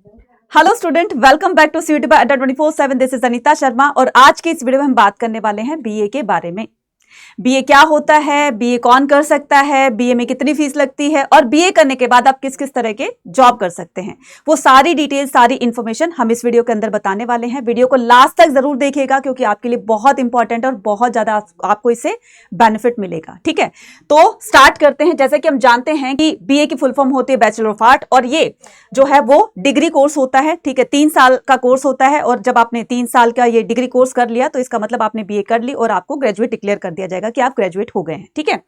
Hello student, welcome back to CUET by Adda 24/7। This is Anita Sharma और आज की इस वीडियो में हम बात करने वाले हैं बीए के बारे में। बीए क्या होता है, बीए कौन कर सकता है, बीए में कितनी फीस लगती है और बीए करने के बाद आप किस किस तरह के जॉब कर सकते हैं, वो सारी डिटेल, सारी इंफॉर्मेशन हम इस वीडियो के अंदर बताने वाले हैं। वीडियो को लास्ट तक जरूर देखिएगा क्योंकि आपके लिए बहुत इंपॉर्टेंट और बहुत ज्यादा आपको इससे बेनिफिट मिलेगा। ठीक है, तो स्टार्ट करते हैं। जैसे कि हम जानते हैं कि बीए की फुल फॉर्म होती है बैचलर ऑफ आर्ट और ये जो है वो डिग्री कोर्स होता है। ठीक है, 3 साल का कोर्स होता है और जब आपने 3 साल का ये डिग्री कोर्स कर लिया तो इसका मतलब आपने बीए कर ली और आपको ग्रेजुएट डिक्लेयर कर दिया जाएगा कि आप ग्रेजुएट हो गए हैं। ठीक है,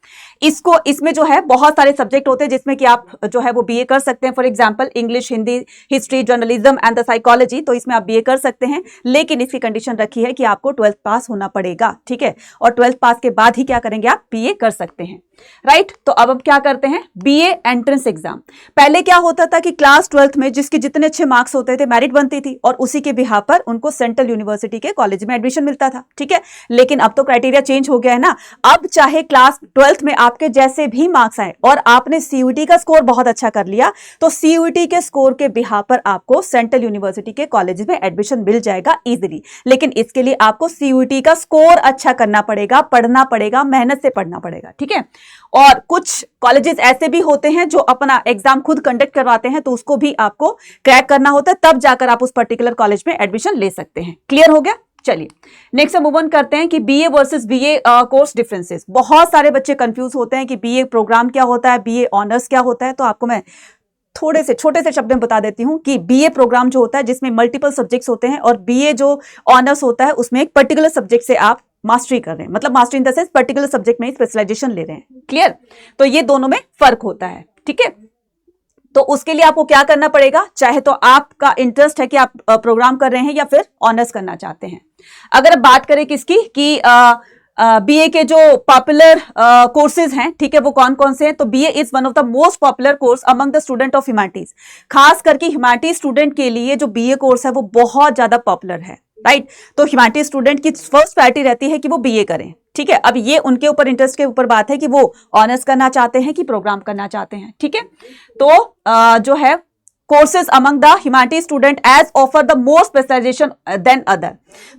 इसमें जो है बहुत सारे सब्जेक्ट होते हैं जिसमें कि आप जो है वो बीए कर सकते हैं। For example English, Hindi, history, journalism and the psychology, तो इसमें आप बीए कर सकते हैं, लेकिन इसकी कंडीशन रखी है कि आपको 12th पास होना पड़ेगा। ठीक है, और 12th पास के बाद ही क्या करेंगे, आप बीए कर सकते हैं। राइट, तो अब हम क्या करते हैं, बीए एंट्रेंस एग्जाम। पहले क्या होता था कि क्लास 12th में जिसके जितने अच्छे मार्क्स होते थे मेरिट बनती थी और उसी के बिहाफ पर उनको सेंट्रल यूनिवर्सिटी के कॉलेज में एडमिशन मिलता था। ठीक है, लेकिन अब तो क्राइटेरिया चेंज हो गया है ना। अब चाहे क्लास 12th में आपके जैसे भी मार्क्स आए और आपने सीयूटी का स्कोर बहुत अच्छा कर लिया तो सीयूटी के स्कोर के बिहाफ पर आपको सेंट्रल यूनिवर्सिटी के कॉलेज में एडमिशन मिल जाएगा इजीली। लेकिन इसके लिए आपको सीयूटी का स्कोर अच्छा करना पड़ेगा, पढ़ना पड़ेगा, मेहनत से पढ़ना पड़ेगा। ठीक है, और कुछ कॉलेजेस ऐसे भी होते हैं जो अपना एग्जाम खुद कंडक्ट करवाते हैं, तो उसको भी आपको क्रैक करना होता है, तब जाकर आप उस पर्टिकुलर कॉलेज में एडमिशन ले सकते हैं। क्लियर हो गया? चलिए नेक्स्ट हम मूव ऑन करते हैं कि BA versus BA course differences. बहुत सारे बच्चे कंफ्यूज होते हैं कि बीए प्रोग्राम क्या होता है, बीए ऑनर्स क्या होता है। तो आपको मैं थोड़े से छोटे से शब्द में बता देती हूं कि बीए प्रोग्राम जो होता है जिसमें मल्टीपल सब्जेक्ट्स होते हैं और बीए जो ऑनर्स होता है उसमें एक पर्टिकुलर सब्जेक्ट से आप मास्टरी कर रहे हैं, मतलब mastery in the sense particular subject में स्पेशलाइजेशन ले रहे हैं। क्लियर? तो ये दोनों में फर्क होता है। ठीक है, तो उसके लिए आपको क्या करना पड़ेगा, चाहे तो आपका इंटरेस्ट है कि आप प्रोग्राम कर रहे हैं या फिर ऑनर्स करना चाहते हैं। अगर अब बात करें किसकी कि बीए के जो पॉपुलर कोर्सेज हैं, ठीक है, वो कौन कौन से हैं, तो BA is one of the most popular course among the student of humanities. खास करके ह्यूमैनिटीज स्टूडेंट के लिए जो बीए कोर्स है वो बहुत ज्यादा पॉपुलर है। राइट, तो ह्यूमैनिटीज स्टूडेंट की फर्स्ट प्रायोरिटी रहती है कि वो बीए करें। ठीक है, अब ये उनके ऊपर, इंटरेस्ट के ऊपर बात है कि वो ऑनर्स करना चाहते हैं कि प्रोग्राम करना चाहते हैं। ठीक है, तो जो है courses among the humanities student as offer the more specialisation than other.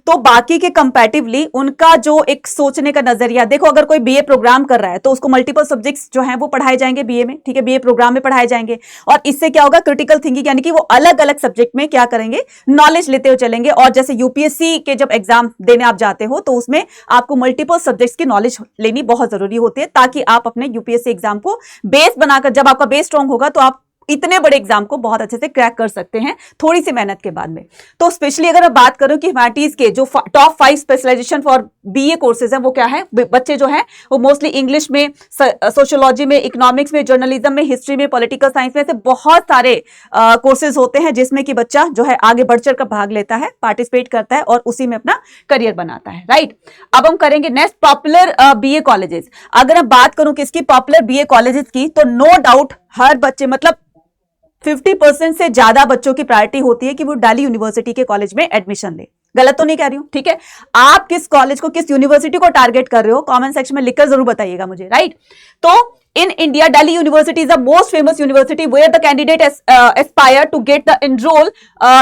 तो बाकी के कंपैरेटिवली उनका जो एक सोचने का नजरिया, देखो अगर कोई बीए प्रोग्राम कर रहा है तो उसको मल्टीपल सब्जेक्ट्स जो हैं वो पढ़ाए जाएंगे बीए में। ठीक है, बीए प्रोग्राम में पढ़ाए जाएंगे और इससे क्या होगा, क्रिटिकल थिंकिंग, यानी कि वो अलग अलग सब्जेक्ट में क्या करेंगे, नॉलेज लेते हुए चलेंगे। और जैसे यूपीएससी के जब एग्जाम देने आप जाते हो तो उसमें आपको मल्टीपल सब्जेक्ट्स की नॉलेज लेनी बहुत जरूरी होती है ताकि आप अपने यूपीएससी एग्जाम को बेस बनाकर, जब आपका बेस स्ट्रांग होगा तो आप इतने बड़े एग्जाम को बहुत अच्छे से क्रैक कर सकते हैं थोड़ी सी मेहनत के बाद में। तो स्पेशली अगर मैं बात करूं कि ह्यूमैनिटीज के जो top 5 specialisation for BA courses हैं वो क्या है, बच्चे जो हैं वो मोस्टली इंग्लिश में, सोशियोलॉजी में, इकोनॉमिक्स में, जर्नलिज्म में, हिस्ट्री में, पॉलिटिकल साइंस में, से बहुत सारे कोर्सेज होते हैं जिसमें कि बच्चा जो है आगे बढ़ चढ़ कर भाग लेता है, पार्टिसिपेट करता है और उसी में अपना करियर बनाता है। राइट, अब हम करेंगे नेक्स्ट पॉपुलर बीए कॉलेजेस। अगर मैं बात करूं किसकी, पॉपुलर बीए कॉलेजेस की, तो नो डाउट हर बच्चे, मतलब 50% से ज्यादा बच्चों की प्रायोरिटी होती है कि वो दिल्ली यूनिवर्सिटी के कॉलेज में एडमिशन ले। गलत तो नहीं कह रही हूं? ठीक है, आप किस कॉलेज को, किस यूनिवर्सिटी को टारगेट कर रहे हो, कमेंट सेक्शन में लिखकर जरूर बताइएगा मुझे। राइट, तो in India Delhi university is the most famous university where the candidate aspire to get the enrol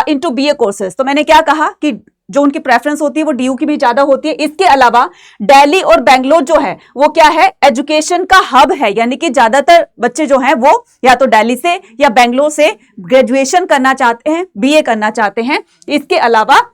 into BA courses. तो मैंने क्या कहा कि जो उनकी प्रेफरेंस होती है वो डीयू की भी ज्यादा होती है। इसके अलावा दिल्ली और बेंगलोर जो है वो क्या है, एजुकेशन का हब है, यानी कि ज्यादातर बच्चे जो हैं वो या तो दिल्ली से या बेंगलोर से ग्रेजुएशन करना चाहते हैं, बीए करना चाहते हैं। इसके अलावा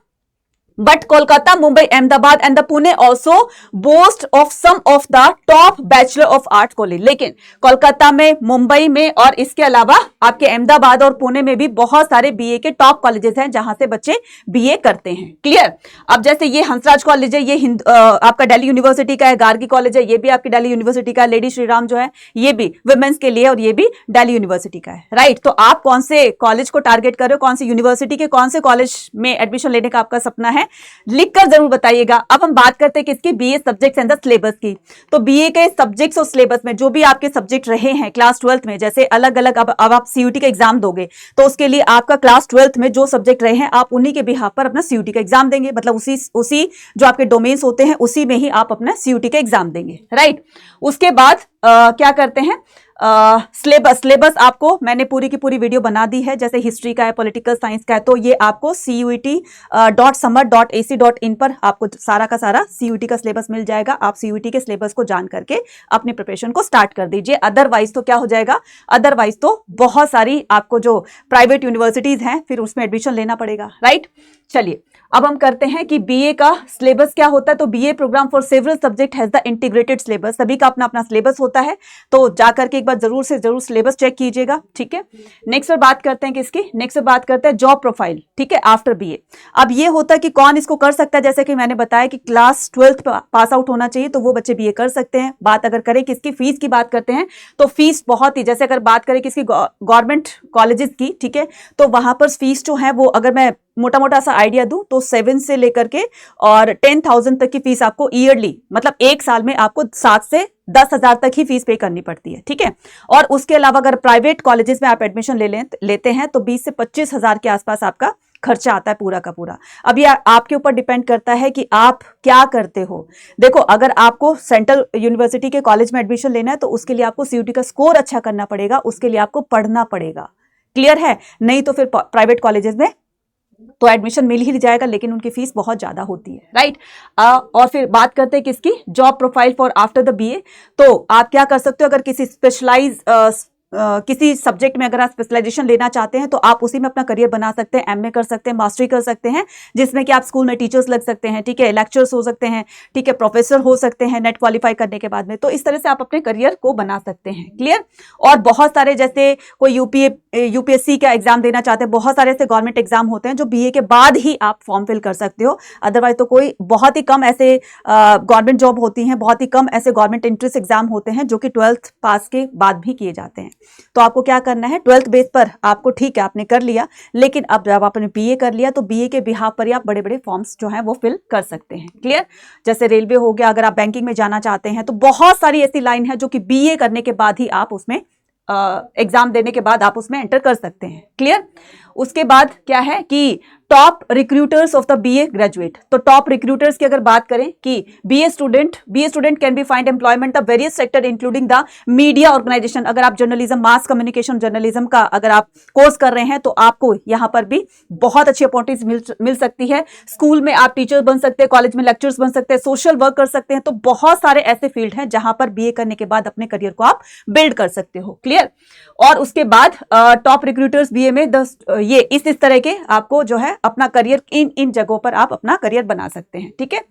But Kolkata, Mumbai, Ahmedabad and the Pune also boast of some of the top Bachelor of Arts college। लेकिन कोलकाता में, मुंबई में और इसके अलावा आपके अहमदाबाद और पुणे में भी बहुत सारे बीए के टॉप कॉलेजेस हैं जहां से बच्चे बीए करते हैं। क्लियर? अब जैसे ये हंसराज कॉलेज है, ये आपका दिल्ली यूनिवर्सिटी का है, गार्गी कॉलेज है, ये भी आपकी दिल्ली यूनिवर्सिटी का है, लेडी श्रीराम जो है ये भी वुमेन्स के लिए और ये भी दिल्ली यूनिवर्सिटी का है। राइट, तो आप कौन से कॉलेज को टारगेट कर रहे हो, कौन सी यूनिवर्सिटी के कौन से कॉलेज में एडमिशन लेने का आपका सपना है, लिखकर जरूर बताइएगा। अब हम बात करते हैं किसकी, BA subjects and the syllabus की। तो बीए के सब्जेक्ट्स और सिलेबस में जो भी आपके सब्जेक्ट रहे हैं क्लास 12th में, जैसे अलग अलग, अब आप सीयूटी का एग्जाम दोगे तो उसके लिए आपका क्लास 12th में जो सब्जेक्ट रहे हैं आप उन्हीं के बिहाफ पर अपना सीयूटी का एग्जाम देंगे, मतलब उसी जो आपके डोमेन्स होते हैं उसी में ही आप अपना सीयूटी का एग्जाम देंगे। राइट, उसके बाद क्या करते हैं, सिलेबस आपको मैंने पूरी की पूरी वीडियो बना दी है, जैसे हिस्ट्री का है, पॉलिटिकल साइंस का है, तो ये आपको CUET.summer.ac.in पर आपको सारा का सारा CUET का सिलेबस मिल जाएगा। आप CUET के सिलेबस को जान करके अपनी प्रिपरेशन को स्टार्ट कर दीजिए। अदरवाइज तो क्या हो जाएगा, अदरवाइज तो बहुत सारी आपको जो प्राइवेट यूनिवर्सिटीज हैं फिर उसमें एडमिशन लेना पड़ेगा, राइट। चलिए अब हम करते हैं कि बीए का सिलेबस क्या होता है। तो BA programme for several subject has the integrated syllabus, सभी का अपना अपना सिलेबस होता है, तो जाकर के एक बार जरूर से जरूर सिलेबस चेक कीजिएगा, ठीक है। नेक्स्ट पर बात करते हैं किसकी, नेक्स्ट पर बात करते हैं जॉब प्रोफाइल, ठीक है, आफ्टर बीए। अब ये होता है कि कौन इसको कर सकता है, जैसे कि मैंने बताया कि क्लास 12th पास आउट होना चाहिए, तो वो बच्चे बीए कर सकते हैं। बात अगर करें किसकी, फीस की बात करते हैं, तो फीस बहुत ही, जैसे अगर बात करें किसकी, गवर्नमेंट कॉलेजेस की, ठीक है, तो वहां पर फीस जो है वो अगर मैं मोटा मोटा सा आइडिया दूं तो 7 से लेकर के और 10,000 तक की फीस आपको ईयरली, मतलब एक साल में आपको 7 से 10,000 तक ही फीस पे करनी पड़ती है, ठीक है। और उसके अलावा अगर प्राइवेट कॉलेजेस में आप एडमिशन लेते हैं तो 20 से 25,000 के आसपास आपका खर्चा आता है पूरा का पूरा। अब ये आपके ऊपर डिपेंड करता है कि आप क्या करते हो। देखो, अगर आपको सेंट्रल यूनिवर्सिटी के कॉलेज में एडमिशन लेना है तो उसके लिए आपको CUET का स्कोर अच्छा करना पड़ेगा, उसके लिए आपको पढ़ना पड़ेगा, क्लियर है। नहीं तो फिर प्राइवेट कॉलेजेस में तो एडमिशन मिल ही जाएगा, लेकिन उनकी फीस बहुत ज्यादा होती है, राइट। और फिर बात करते हैं किसकी, job profile for after the BA. तो आप क्या कर सकते हो, अगर किसी किसी सब्जेक्ट में अगर आप स्पेशलाइजेशन लेना चाहते हैं तो आप उसी में अपना करियर बना सकते हैं, एमए कर सकते हैं, मास्टरी कर सकते हैं, जिसमें कि आप स्कूल में टीचर्स लग सकते हैं, ठीक है, लेक्चर्स हो सकते हैं, ठीक है, प्रोफेसर हो सकते हैं नेट क्वालिफाई करने के बाद में। तो इस तरह से आप अपने करियर को बना सकते हैं, क्लियर। और बहुत सारे, जैसे कोई यूपीएससी का एग्जाम देना चाहते हैं, बहुत सारे ऐसे गवर्नमेंट एग्जाम होते हैं जो बीए के बाद ही आप फॉर्म फिल कर सकते हो। अदरवाइज तो कोई बहुत ही कम ऐसे गवर्नमेंट जॉब होती हैं, बहुत ही कम ऐसे गवर्नमेंट एंट्रेंस एग्जाम होते हैं जो कि 12th पास के बाद भी किए जाते हैं। तो आपको क्या करना है, 12th बेस पर आपको, ठीक है, आपने कर लिया, लेकिन अब जब आपने बीए कर लिया तो बीए के बिहाफ पर ही आप बड़े बड़े फॉर्म्स जो हैं वो फिल कर सकते हैं, क्लियर। जैसे रेलवे हो गया, अगर आप बैंकिंग में जाना चाहते हैं तो बहुत सारी ऐसी लाइन है जो कि बीए करने के बाद ही आप उसमें एग्जाम देने के बाद आप उसमें एंटर कर सकते हैं, क्लियर। उसके बाद क्या है कि top recruiters of the BA graduate. तो टॉप रिक्रूटर्स की अगर बात करें कि BA student can be find employment the various sector including the media organisation. अगर आप जर्नलिज्म, मास कम्युनिकेशन जर्नलिज्म का अगर आप कोर्स कर रहे हैं तो आपको यहाँ पर भी बहुत अच्छी अपॉर्चुनिटीज मिल सकती है। स्कूल में आप टीचर बन सकते हैं, कॉलेज में लेक्चर्स बन सकते हैं, सोशल वर्क कर सकते हैं। तो बहुत सारे ऐसे फील्ड हैं जहां पर बीए करने के बाद अपने करियर को आप बिल्ड कर सकते हो, क्लियर। और उसके बाद टॉप रिक्रूटर्स बीए में ये इस तरह के आपको जो है अपना करियर इन जगहों पर आप अपना करियर बना सकते हैं, ठीक है।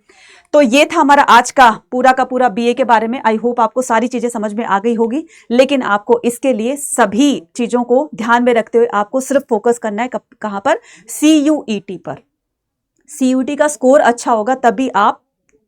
तो ये था हमारा आज का पूरा बीए के बारे में। आई होप आपको सारी चीजें समझ में आ गई होगी, लेकिन आपको इसके लिए सभी चीजों को ध्यान में रखते हुए आपको सिर्फ फोकस करना है कहां पर, CUET पर। CUET का स्कोर अच्छा होगा तभी आप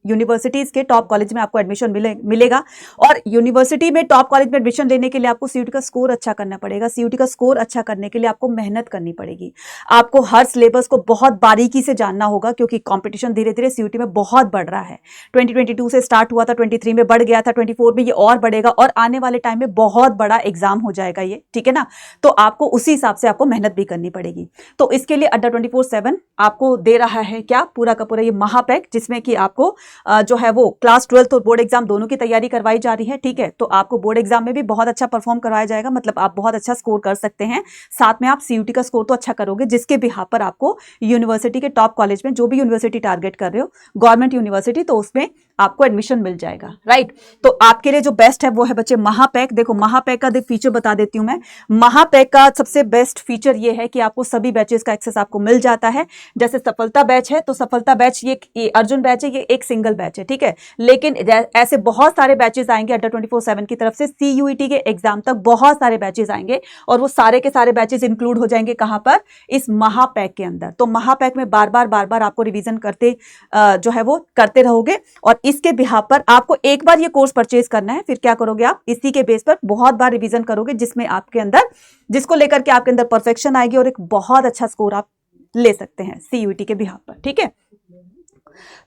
यूनिवर्सिटीज के टॉप कॉलेज में आपको एडमिशन मिलेगा। और यूनिवर्सिटी में टॉप कॉलेज में एडमिशन लेने के लिए आपको CUET का स्कोर अच्छा करना पड़ेगा। CUET का स्कोर अच्छा करने के लिए आपको मेहनत करनी पड़ेगी, आपको हर सिलेबस को बहुत बारीकी से जानना होगा, क्योंकि कंपटीशन धीरे धीरे CUET में बहुत बढ़ रहा है। 2022 से स्टार्ट हुआ था, 23 में बढ़ गया था, 24 में ये और बढ़ेगा, और आने वाले टाइम में बहुत बड़ा एग्जाम हो जाएगा ये, ठीक है ना। तो आपको उसी हिसाब से आपको मेहनत भी करनी पड़ेगी। तो इसके लिए अड्डा 24/7 आपको दे रहा है क्या, पूरा का पूरा ये महापैक, जिसमें कि आपको जो है वो क्लास 12th और बोर्ड एग्जाम दोनों की तैयारी करवाई जा रही है, ठीक है। तो आपको बोर्ड एग्जाम में भी बहुत अच्छा परफॉर्म करवाया जाएगा, मतलब आप बहुत अच्छा स्कोर कर सकते हैं। साथ में आप CUET का स्कोर तो अच्छा करोगे, जिसके बिहाफ पर आपको यूनिवर्सिटी के टॉप कॉलेज में, जो भी यूनिवर्सिटी टारगेट कर रहे हो, गवर्नमेंट यूनिवर्सिटी, तो उसमें आपको एडमिशन मिल जाएगा, राइट। तो आपके लिए जो बेस्ट है वो है बच्चे महापैक। देखो, महापैक का फीचर बता देती हूं मैं। महापैक का सबसे बेस्ट फीचर ये है कि आपको सभी बैचेस का एक्सेस आपको मिल जाता है। जैसे सफलता बैच है, तो सफलता बैच ये अर्जुन बैच है, ये एक सिंगल बैच है, ठीक है। लेकिन ऐसे बहुत सारे बैचेस आएंगे अड्डा 24/7 की तरफ से, CUET के एग्जाम तक बहुत सारे बैचेस आएंगे, और वो सारे के सारे बैचेस इंक्लूड हो जाएंगे कहां पर, इस महापैक के अंदर। तो महापैक में बार बार आपको रिवीजन करते जो है वो करते रहोगे, और इसके बिहाफ पर आपको एक बार ये कोर्स परचेज करना है, फिर क्या करोगे आप, इसी के बेस पर बहुत बार रिवीजन करोगे, जिसमें आपके अंदर, जिसको लेकर के आपके अंदर परफेक्शन आएगी और एक बहुत अच्छा स्कोर आप ले सकते हैं CUET के बिहाफ पर, ठीक है।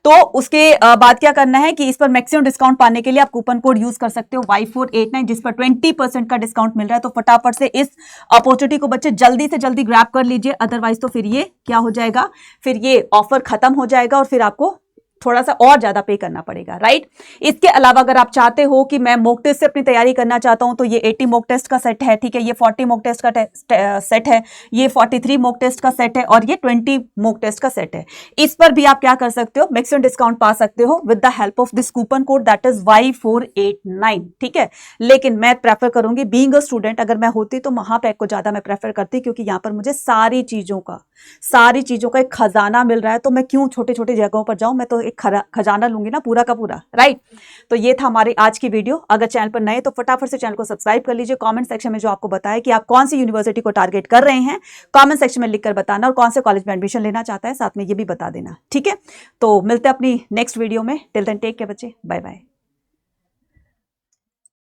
तो उसके बाद क्या करना है कि इस पर मैक्सिमम डिस्काउंट पाने के लिए आप कूपन कोड यूज कर सकते हो Y489, जिस पर 20% का डिस्काउंट मिल रहा है। तो फटाफट से इस अपॉर्चुनिटी को बच्चे जल्दी से जल्दी ग्रैब कर लीजिए, अदरवाइज तो फिर ये क्या हो जाएगा, फिर ये ऑफर खत्म हो जाएगा और फिर आपको थोड़ा सा और ज्यादा पे करना पड़ेगा, राइट। इसके अलावा अगर आप चाहते हो कि मैं मॉक टेस्ट से अपनी तैयारी करना चाहता हूं तो ये 80 मॉक टेस्ट का सेट है, ठीक है, ये 40 मॉक टेस्ट का सेट है, ये 43 मॉक टेस्ट का सेट है और ये 20 मॉक टेस्ट का सेट है। इस पर भी आप क्या कर सकते हो, मैक्सिमम डिस्काउंट पा सकते हो with the help of this coupon code that is Y489, ठीक है। लेकिन मैं प्रेफर करूंगी बीइंग अ स्टूडेंट, अगर मैं होती तो महापैक को ज्यादा मैं प्रेफर करती, क्योंकि यहां पर मुझे सारी चीजों का एक खजाना मिल रहा है, तो मैं क्यों छोटे छोटे जगहों पर जाऊं, मैं तो एक खजाना लूंगी ना पूरा का पूरा, राइट। तो ये था हमारी आज की वीडियो। अगर चैनल पर नए तो फटाफट से चैनल को सब्सक्राइब कर लीजिए। कमेंट सेक्शन में जो आपको बताया कि आप कौन सी यूनिवर्सिटी को टारगेट कर रहे हैं, कमेंट सेक्शन में लिखकर बताना, और कौन से कॉलेज में एडमिशन लेना चाहता है साथ में ये भी बता देना, ठीक है। तो मिलते हैं अपनी नेक्स्ट वीडियो में। टिल देन टेक केयर बच्चे, बाय बाय।